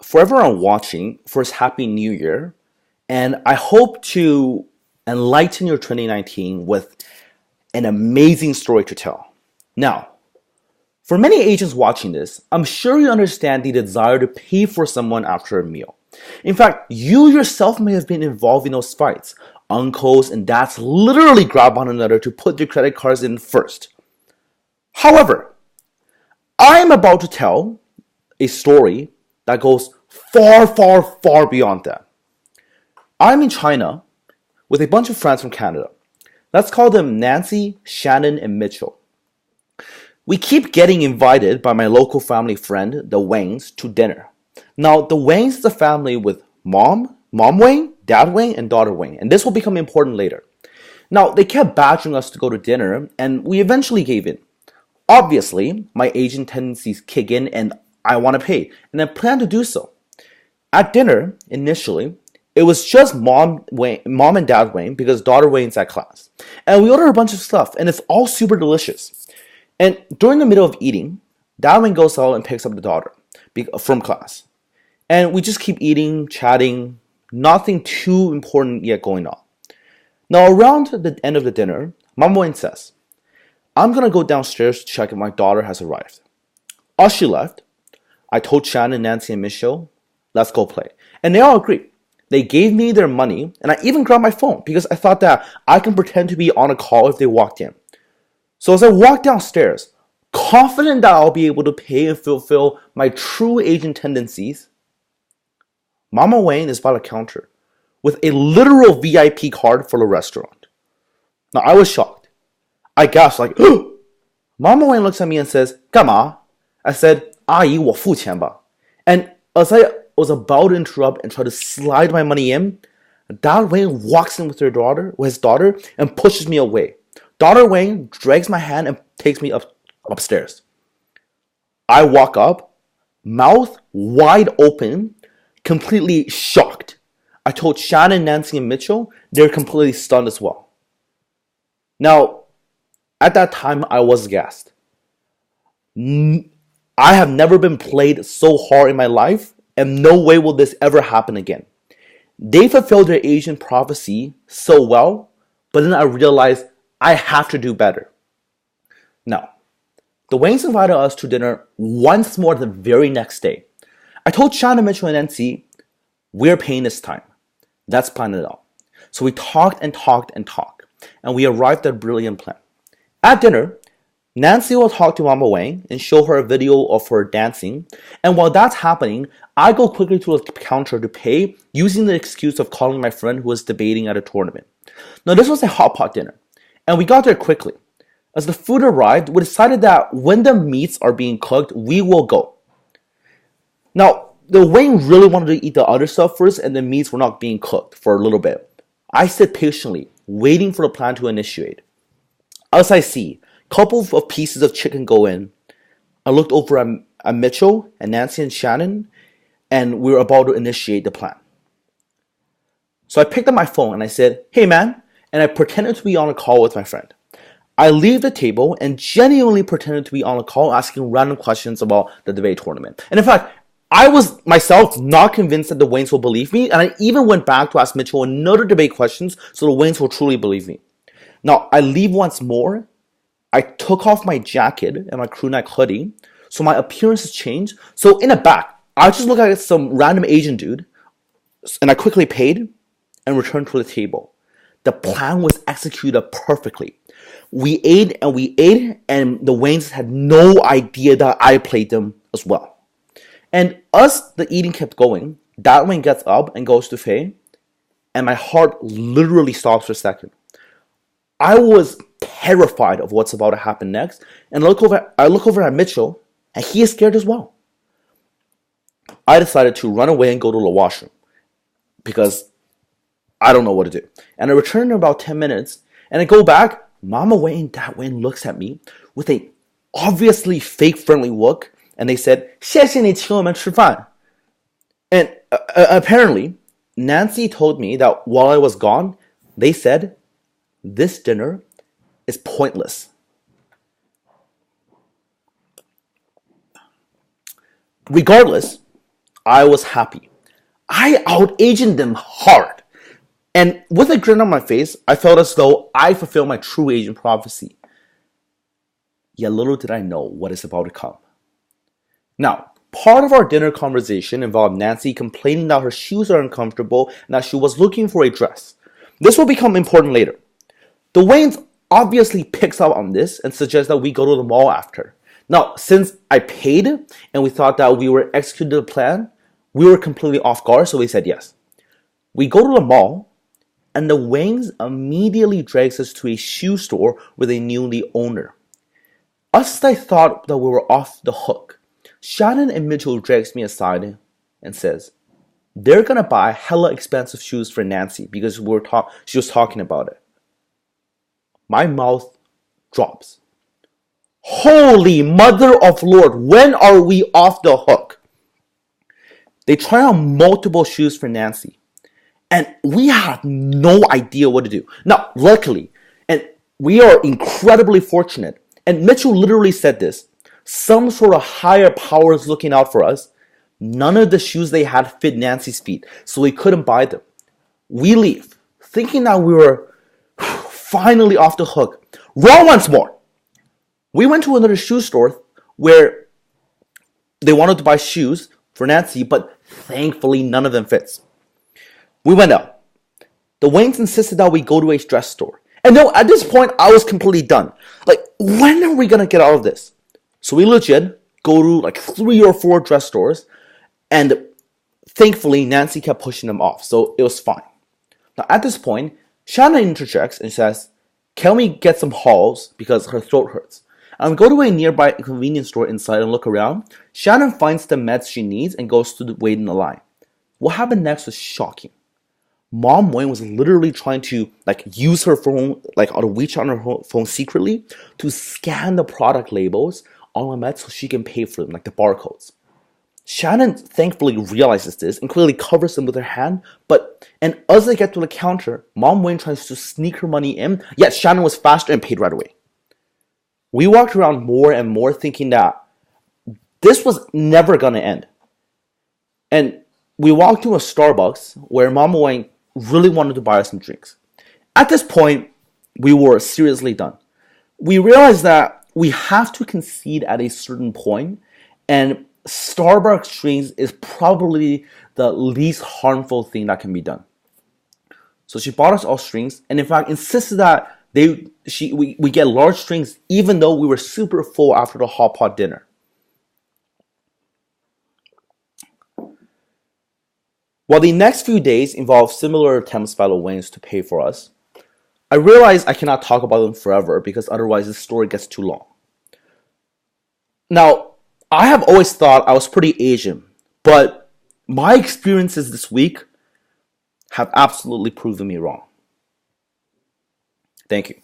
for everyone watching, first Happy New Year. And I hope to enlighten your 2019 with an amazing story to tell. Now, for many Asians watching this, I'm sure you understand the desire to pay for someone after a meal. In fact, you yourself may have been involved in those fights. Uncles and dads literally grab one another to put their credit cards in first. However, I am about to tell a story that goes far, far, far beyond that. I'm in China with a bunch of friends from Canada. Let's call them Nancy, Shannon, and Mitchell. We keep getting invited by my local family friend, the Wangs, to dinner. Now, the Wangs is a family with mom Wang, dad Wang, and daughter Wang, and this will become important later. Now, they kept badgering us to go to dinner, and we eventually gave in. Obviously, my Asian tendencies kick in, and I want to pay, and I plan to do so. At dinner, initially, it was just mom and dad Wang because daughter Wang's at class. And we ordered a bunch of stuff, and it's all super delicious. And during the middle of eating, dad Wang goes out and picks up the daughter from class. And we just keep eating, chatting, nothing too important yet going on. Now, around the end of the dinner, Mama Wang says, I'm going to go downstairs to check if my daughter has arrived. As she left, I told Shannon, Nancy, and Michelle, let's go play. And they all agreed. They gave me their money, and I even grabbed my phone because I thought that I can pretend to be on a call if they walked in. So as I walked downstairs, confident that I'll be able to pay and fulfill my true Asian tendencies, Mama Wang is by the counter with a literal VIP card for the restaurant. Now, I was shocked. I gasped like, Mama Wang looks at me and says, 干嘛? I said, 阿姨,我付钱吧. And as I was about to interrupt and try to slide my money in, Dad Wang walks in with his daughter, and pushes me away. Daughter Wang drags my hand and takes me upstairs. I walk up, mouth wide open, completely shocked. I told Shannon, Nancy, and Mitchell, they're completely stunned as well. Now, at that time, I was gassed. I have never been played so hard in my life, and no way will this ever happen again. They fulfilled their Asian prophecy so well, but then I realized I have to do better. Now, the Wangs invited us to dinner once more the very next day. I told Shannon, Mitchell, and Nancy, we're paying this time. Let's plan it out. So we talked and talked and talked, and we arrived at a brilliant plan. At dinner, Nancy will talk to Mama Wang and show her a video of her dancing, and while that's happening, I go quickly to the counter to pay using the excuse of calling my friend who was debating at a tournament. Now, this was a hot pot dinner, and we got there quickly. As the food arrived, we decided that when the meats are being cooked, we will go. Now, the Wang really wanted to eat the other stuff first, and the meats were not being cooked for a little bit. I sit patiently, waiting for the plan to initiate. As I see a couple of pieces of chicken go in, I looked over at Mitchell and Nancy and Shannon, and we were about to initiate the plan. So I picked up my phone and I said, hey man, and I pretended to be on a call with my friend. I leave the table and genuinely pretended to be on a call asking random questions about the debate tournament. And in fact, I was myself not convinced that the Wangs will believe me, and I even went back to ask Mitchell another debate questions so the Wangs will truly believe me. Now, I leave once more. I took off my jacket and my crew neck hoodie, so my appearance has changed. So in the back, I just look like some random Asian dude, and I quickly paid and returned to the table. The plan was executed perfectly. We ate, and the Wangs had no idea that I played them as well. And as the eating kept going, Dad Wang gets up and goes to Faye, and my heart literally stops for a second. I was terrified of what's about to happen next, and I look over at Mitchell, and he is scared as well. I decided to run away and go to the washroom, because I don't know what to do. And I return in about 10 minutes, and I go back. Mama Wang and Dad Wang looks at me with a obviously fake friendly look, and they said, 谢谢你请我们吃饭. And apparently, Nancy told me that while I was gone, they said, this dinner is pointless. Regardless, I was happy. I out-Asianed them hard. And with a grin on my face, I felt as though I fulfilled my true Asian prophecy. Yet little did I know what is about to come. Now, part of our dinner conversation involved Nancy complaining that her shoes are uncomfortable and that she was looking for a dress. This will become important later. The Waynes obviously picks up on this and suggests that we go to the mall after. Now, since I paid and we thought that we were executing the plan, we were completely off guard, so we said yes. We go to the mall, and the Waynes immediately drags us to a shoe store with a newly owner. Us, I thought that we were off the hook. Shannon and Mitchell drags me aside and says, they're gonna buy hella expensive shoes for Nancy because she was talking about it. My mouth drops. Holy Mother of Lord, when are we off the hook? They try on multiple shoes for Nancy, and we had no idea what to do. Now, luckily, and we are incredibly fortunate, and Mitchell literally said this, some sort of higher power is looking out for us. None of the shoes they had fit Nancy's feet, so we couldn't buy them. We leave, thinking that we were finally off the hook. Wrong once more. We went to another shoe store where they wanted to buy shoes for Nancy, but thankfully none of them fits. We went out. The Waynes insisted that we go to a dress store. And no, at this point, I was completely done. Like, when are we gonna get out of this? So we legit go to like 3 or 4 dress stores, and thankfully Nancy kept pushing them off, so it was fine. Now at this point, Shannon interjects and says, can we get some Halls because her throat hurts? And we go to a nearby convenience store inside and look around. Shannon finds the meds she needs and goes to wait in the line. What happened next was shocking. Mom Wayne was literally trying to use her phone, on a WeChat on her phone secretly to scan the product labels on my meds so she can pay for them, like the barcodes. Shannon thankfully realizes this and clearly covers them with her hand, and as they get to the counter, Mom Wayne tries to sneak her money in, yet Shannon was faster and paid right away. We walked around more and more thinking that this was never gonna end. And we walked to a Starbucks where Mama Wayne really wanted to buy us some drinks. At this point, we were seriously done. We realized that we have to concede at a certain point, and Starbucks drinks is probably the least harmful thing that can be done. So she bought us all drinks, and in fact insisted that we get large drinks even though we were super full after the hot pot dinner. While the next few days involved similar attempts by the Waynes to pay for us, I realize I cannot talk about them forever because otherwise this story gets too long. Now, I have always thought I was pretty Asian, but my experiences this week have absolutely proven me wrong. Thank you.